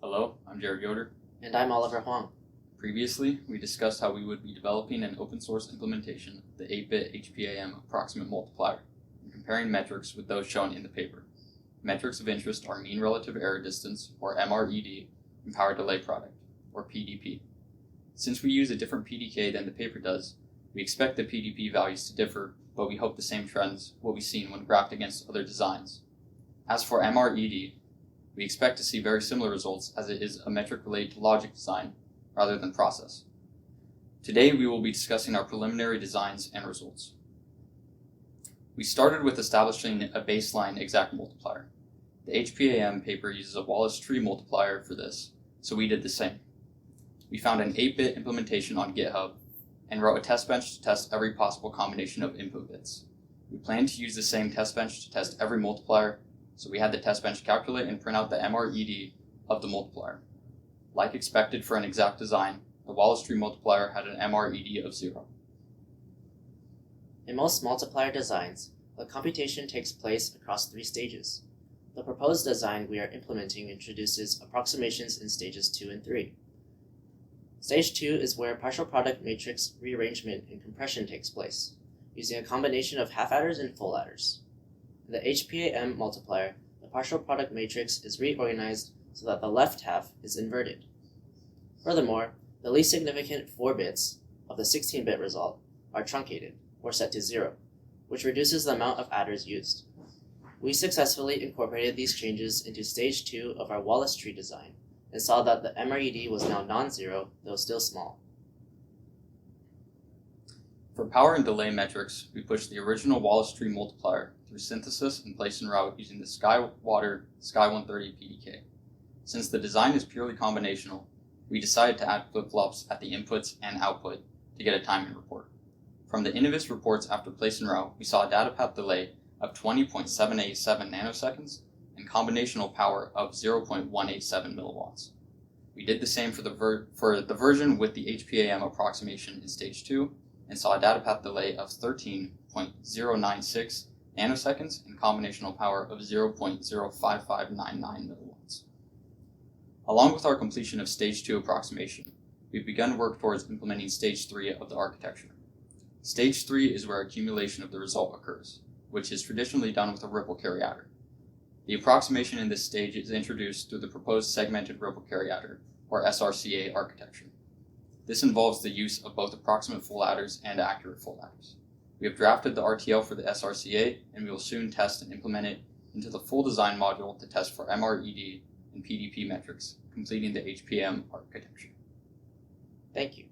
Hello, I'm Yoder. And I'm Oliver Huang. Previously, we discussed how we would be developing an open source implementation of the 8-bit HPAM approximate multiplier and comparing metrics with those shown in the paper. Metrics of interest are mean relative error distance, or MRED, and power delay product, or PDP. Since we use a different PDK than the paper does, we expect the PDP values to differ, but we hope the same trends will be seen when graphed against other designs. As for MRED, we expect to see very similar results as it is a metric related to logic design rather than process. Today we will be discussing our preliminary designs and results. We started with establishing a baseline exact multiplier. The HPAM paper uses a Wallace tree multiplier for this, so we did the same. We found an 8-bit implementation on GitHub and wrote a test bench to test every possible combination of input bits. We plan to use the same test bench to test every multiplier, so we had the test bench calculate and print out the MRED of the multiplier. Like expected for an exact design, the Wallace tree multiplier had an MRED of 0. In most multiplier designs, the computation takes place across 3 stages. The proposed design we are implementing introduces approximations in stages 2 and 3. Stage 2 is where partial product matrix rearrangement and compression takes place, using a combination of half adders and full adders. In the HPAM multiplier, the partial product matrix is reorganized so that the left half is inverted. Furthermore, the least significant 4 bits of the 16-bit result are truncated, or set to 0, which reduces the amount of adders used. We successfully incorporated these changes into stage 2 of our Wallace tree design, and saw that the MRED was now non-zero, though still small. For power and delay metrics, we pushed the original Wallace tree multiplier through synthesis and place and route using the SkyWater Sky130 PDK. Since the design is purely combinational, we decided to add flip-flops at the inputs and output to get a timing report. From the Innovis reports after place and route, we saw a data path delay of 20.787 nanoseconds and combinational power of 0.187 milliwatts. We did the same for the version with the HPAM approximation in stage 2 and saw a data path delay of 13.096 nanoseconds and combinational power of 0.05599 milliwatts. Along with our completion of stage 2 approximation, we've begun work towards implementing stage 3 of the architecture. Stage 3 is where accumulation of the result occurs, which is traditionally done with a ripple carry adder. The approximation in this stage is introduced through the proposed segmented ripple carry adder, or SRCA architecture. This involves the use of both approximate full adders and accurate full adders. We have drafted the RTL for the SRCA, and we will soon test and implement it into the full design module to test for MRED and PDP metrics, completing the HPAM architecture. Thank you.